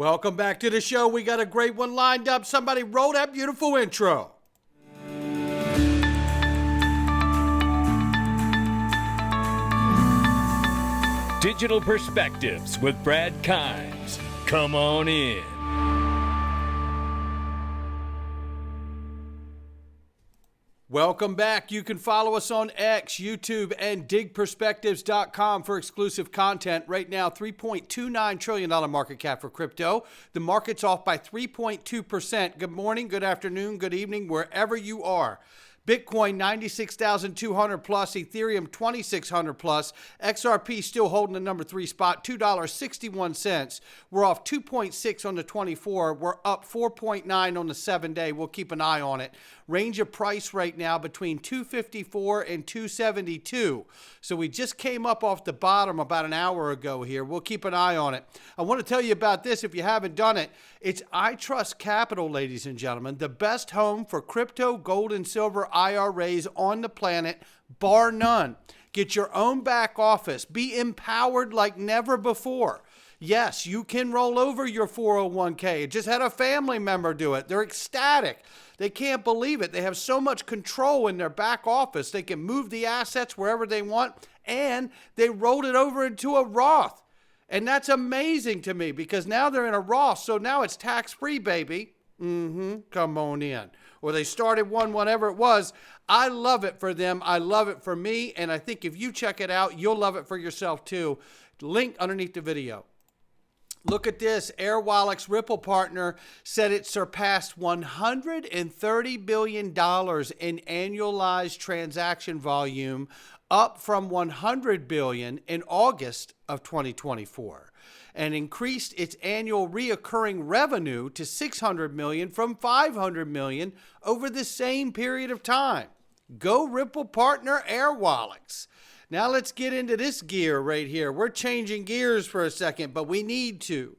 Welcome back to the show. We got a great one lined up. Somebody roll that beautiful intro. Digital Perspectives with Brad Kimes. Come on in. Welcome back. You can follow us on X, YouTube, and digperspectives.com for exclusive content. Right now, $3.29 trillion market cap for crypto. The market's off by 3.2%. Good morning, good afternoon, good evening, wherever you are. Bitcoin 96,200 plus, Ethereum 2,600 plus, XRP still holding the number 3 spot, $2.61. We're off 2.6 on the 24. We're up 4.9 on the 7-day. We'll keep an eye on it. Range of price right now between 254 and 272. So we just came up off the bottom about an hour ago here. We'll keep an eye on it. I want to tell you about this if you haven't done it. It's iTrust Capital, ladies and gentlemen, the best home for crypto, gold, and silver IRAs on the planet, bar none. Get your own back office. Be empowered like never before. Yes, you can roll over your 401k. Just had a family member do it. They're ecstatic. They can't believe it. They have so much control in their back office. They can move the assets wherever they want, and they rolled it over into a Roth. And that's amazing to me because now they're in a Roth, so now it's tax-free, baby. Come on in. Or they started one, whatever it was. I love it for them. I love it for me, and I think if you check it out, you'll love it for yourself too. Link underneath the video. Look at this. Airwallex Ripple partner said it surpassed $130 billion in annualized transaction volume, up from $100 billion in August of 2024, and increased its annual reoccurring revenue to $600 million from $500 million over the same period of time. Go Ripple partner Airwallex. Now let's get into this gear right here. We're changing gears for a second, but we need to.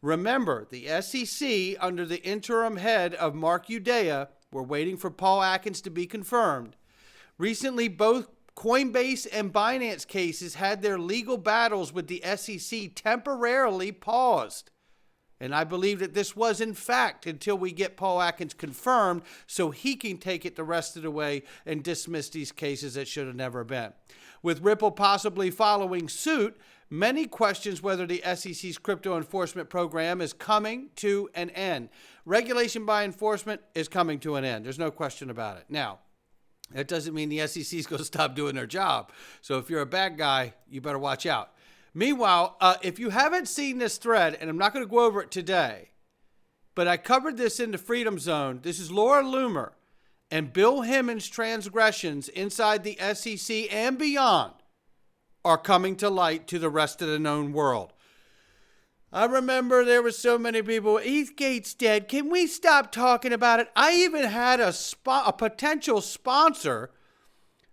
Remember, the SEC, under the interim head of Mark Udea, we're waiting for Paul Atkins to be confirmed. Recently, both Coinbase and Binance cases had their legal battles with the SEC temporarily paused. And I believe that this was, in fact, until we get Paul Atkins confirmed so he can take it the rest of the way and dismiss these cases that should have never been. With Ripple possibly following suit, many questions whether the SEC's crypto enforcement program is coming to an end. Regulation by enforcement is coming to an end. There's no question about it. Now, that doesn't mean the SEC is going to stop doing their job. So if you're a bad guy, you better watch out. Meanwhile, if you haven't seen this thread, and I'm not going to go over it today, but I covered this in the Freedom Zone. This is Laura Loomer and Bill Hemmon's transgressions inside the SEC and beyond are coming to light to the rest of the known world. I remember there were so many people, ETHgate's dead. Can we stop talking about it? I even had a potential sponsor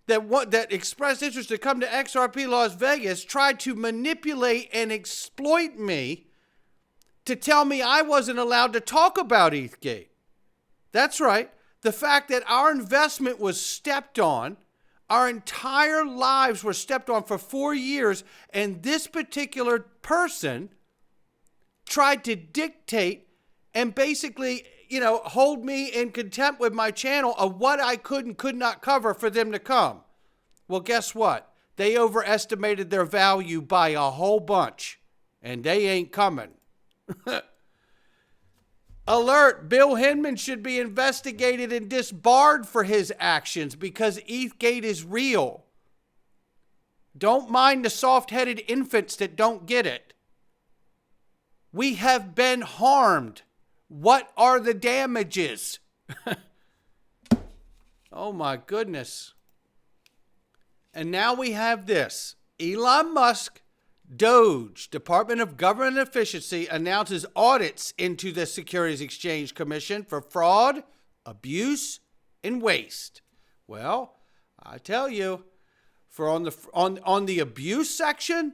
that expressed interest to come to XRP Las Vegas, tried to manipulate and exploit me to tell me I wasn't allowed to talk about ETHgate. That's right. The fact that our investment was stepped on, our entire lives were stepped on for 4 years, and this particular person tried to dictate and basically, hold me in contempt with my channel of what I could and could not cover for them to come. Well, guess what? They overestimated their value by a whole bunch, and they ain't coming. Alert, Bill Hinman should be investigated and disbarred for his actions because ETHgate is real. Don't mind the soft-headed infants that don't get it. We have been harmed. What are the damages? Oh my goodness. And now we have this. Elon Musk, DOGE, Department of Government Efficiency, announces audits into the Securities Exchange Commission for fraud, abuse, and waste. Well, I tell you, for on the abuse section,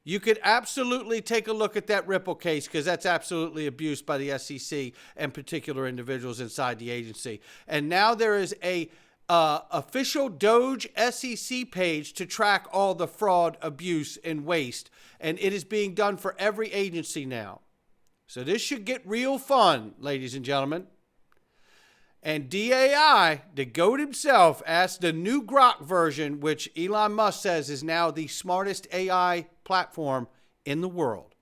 you could absolutely take a look at that Ripple case because that's absolutely abuse by the SEC and particular individuals inside the agency. And now there is a official DOGE SEC page to track all the fraud, abuse, and waste. And it is being done for every agency now. So this should get real fun, ladies and gentlemen. And DAI, the GOAT himself, asked the new Grok version, which Elon Musk says is now the smartest AI platform in the world.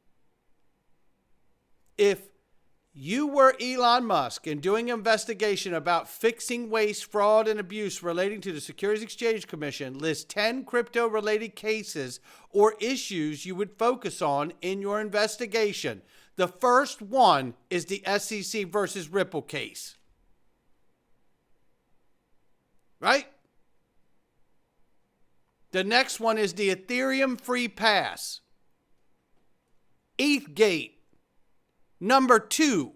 If you were Elon Musk and doing an investigation about fixing waste, fraud, and abuse relating to the Securities Exchange Commission, list 10 crypto-related cases or issues you would focus on in your investigation. The first one is the SEC versus Ripple case. Right? The next one is the Ethereum free pass. ETHgate. Number 2.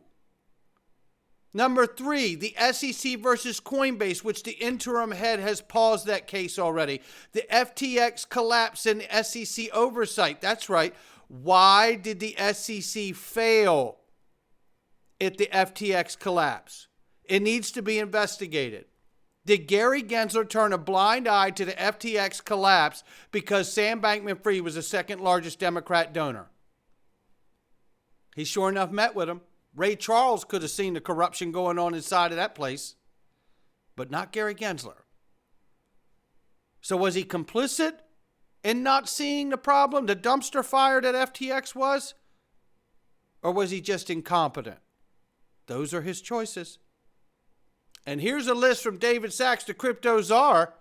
Number 3, the SEC versus Coinbase, which the interim head has paused that case already. The FTX collapse and SEC oversight. That's right. Why did the SEC fail at the FTX collapse? It needs to be investigated. Did Gary Gensler turn a blind eye to the FTX collapse because Sam Bankman-Fried was the second largest Democrat donor? He sure enough met with him. Ray Charles could have seen the corruption going on inside of that place, but not Gary Gensler. So was he complicit in not seeing the problem, the dumpster fire that FTX was? Or was he just incompetent? Those are his choices. And here's a list from David Sachs, the crypto czar,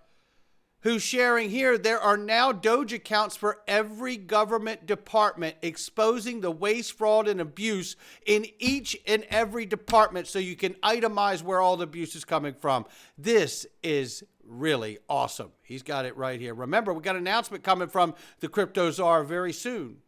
who's sharing here. There are now DOGE accounts for every government department exposing the waste, fraud, and abuse in each and every department so you can itemize where all the abuse is coming from. This is really awesome. He's got it right here. Remember, we got an announcement coming from the crypto czar very soon.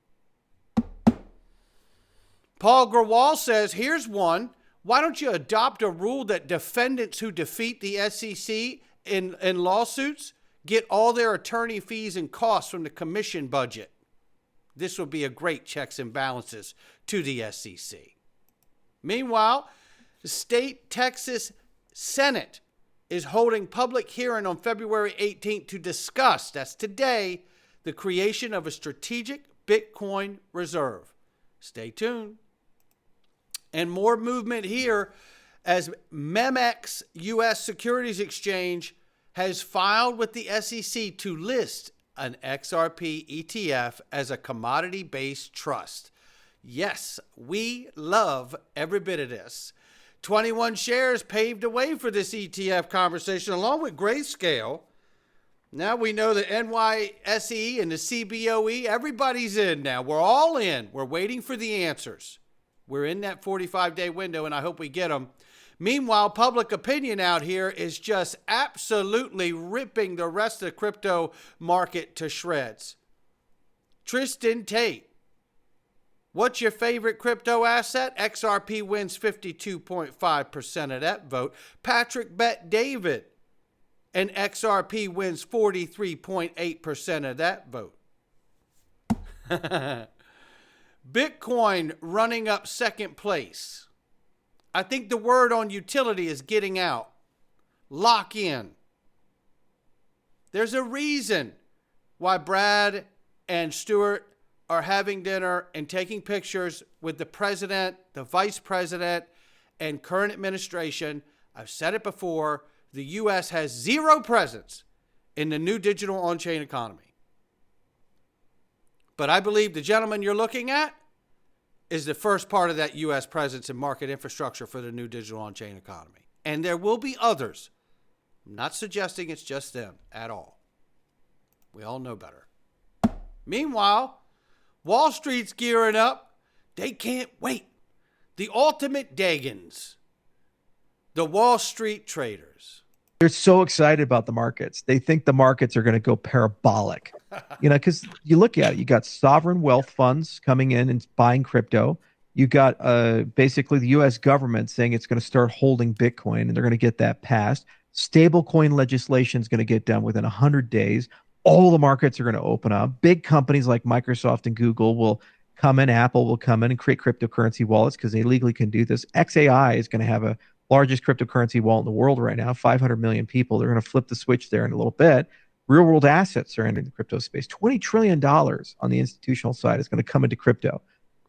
Paul Grewal says, here's one. Why don't you adopt a rule that defendants who defeat the SEC in lawsuits get all their attorney fees and costs from the commission budget? This will be a great checks and balances to the SEC. Meanwhile, the state Texas Senate is holding public hearing on February 18th to discuss, that's today, the creation of a strategic Bitcoin reserve. Stay tuned. And more movement here as MEMX U.S. Securities Exchange has filed with the SEC to list an XRP ETF as a commodity-based trust. Yes, we love every bit of this. 21 shares paved the way for this ETF conversation, along with Grayscale. Now we know the NYSE and the CBOE, everybody's in now. We're all in. We're waiting for the answers. We're in that 45-day window, and I hope we get them. Meanwhile, public opinion out here is just absolutely ripping the rest of the crypto market to shreds. Tristan Tate, what's your favorite crypto asset? XRP wins 52.5% of that vote. Patrick Bet David, and XRP wins 43.8% of that vote. Bitcoin running up second place. I think the word on utility is getting out. Lock in. There's a reason why Brad and Stuart are having dinner and taking pictures with the president, the vice president, and current administration. I've said it before. The U.S. has zero presence in the new digital on-chain economy. But I believe the gentleman you're looking at is the first part of that U.S. presence and market infrastructure for the new digital on-chain economy. And there will be others. I'm not suggesting it's just them at all. We all know better. Meanwhile, Wall Street's gearing up. They can't wait. The ultimate Dagans. The Wall Street traders. They're so excited about the markets. They think the markets are going to go parabolic. Because you look at it, you got sovereign wealth funds coming in and buying crypto. You got basically the U.S. government saying it's going to start holding Bitcoin, and they're going to get that passed. Stablecoin legislation is going to get done within 100 days. All the markets are going to open up. Big companies like Microsoft and Google will come in. Apple will come in and create cryptocurrency wallets because they legally can do this. XAI is going to have a largest cryptocurrency wallet in the world right now, 500 million people. They're going to flip the switch there in a little bit. Real world assets are entering the crypto space. $20 trillion on the institutional side is going to come into crypto,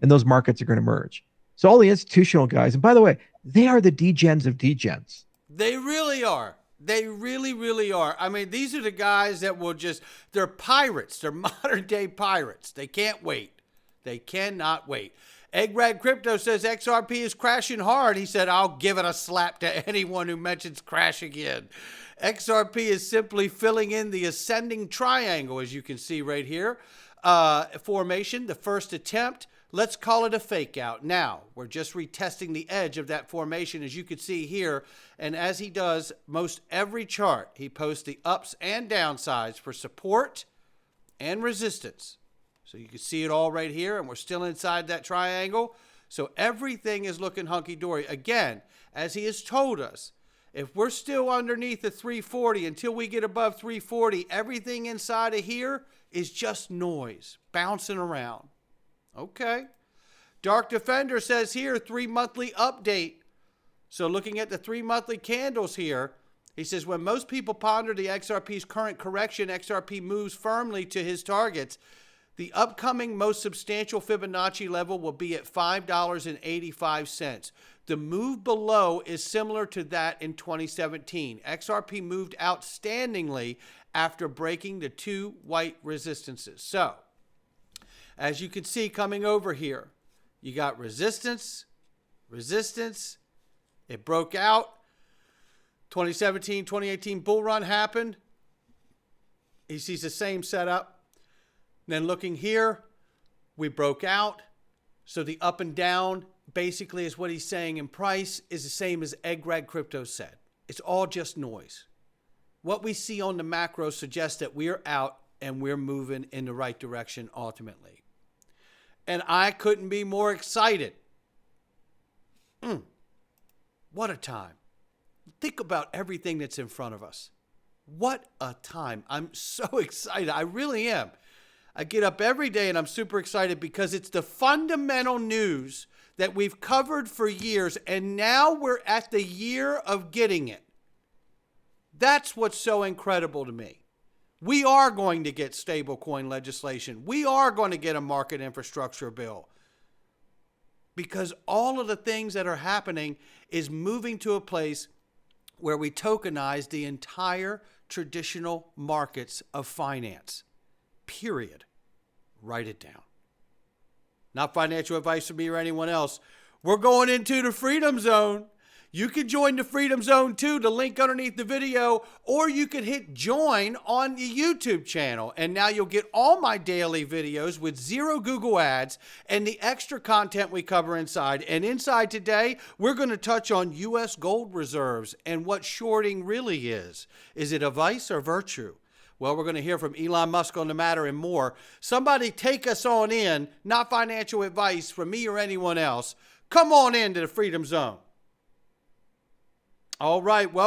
and those markets are going to merge. So all the institutional guys, and by the way, they are the degens of degens. They really are. They really, really are. I mean, these are the guys that will just, they're pirates. They're modern day pirates. They can't wait. They cannot wait. Eggrad Crypto says XRP is crashing hard. He said, I'll give it a slap to anyone who mentions crash again. XRP is simply filling in the ascending triangle, as you can see right here. Formation, the first attempt. Let's call it a fake out. Now, we're just retesting the edge of that formation, as you can see here. And as he does most every chart, he posts the ups and downsides for support and resistance. So you can see it all right here, and we're still inside that triangle. So everything is looking hunky-dory. Again, as he has told us, if we're still underneath the 340 until we get above 340, everything inside of here is just noise, bouncing around. Okay. Dark Defender says here, 3 monthly update. So looking at the 3 monthly candles here, he says, when most people ponder the XRP's current correction, XRP moves firmly to his targets. The upcoming most substantial Fibonacci level will be at $5.85. The move below is similar to that in 2017. XRP moved outstandingly after breaking the 2 white resistances. So, as you can see coming over here, you got resistance, resistance. It broke out. 2017, 2018 bull run happened. He sees the same setup. Then looking here, we broke out. So the up and down basically is what he's saying in price is the same as Eggrad Crypto said. It's all just noise. What we see on the macro suggests that we're out and we're moving in the right direction ultimately. And I couldn't be more excited. What a time. Think about everything that's in front of us. What a time. I'm so excited. I really am. I get up every day and I'm super excited because it's the fundamental news that we've covered for years, and now we're at the year of getting it. That's what's so incredible to me. We are going to get stablecoin legislation. We are going to get a market infrastructure bill. Because all of the things that are happening is moving to a place where we tokenize the entire traditional markets of finance. Period. Write it down. Not financial advice from me or anyone else. We're going into the Freedom Zone. You can join the Freedom Zone too, the link underneath the video, or you could hit join on the YouTube channel. And now you'll get all my daily videos with 0 Google ads and the extra content we cover inside. And inside today, we're going to touch on U.S. gold reserves and what shorting really is. Is it a vice or virtue? Well, we're going to hear from Elon Musk on the matter and more. Somebody take us on in, not financial advice from me or anyone else. Come on into the Freedom Zone. All right, well.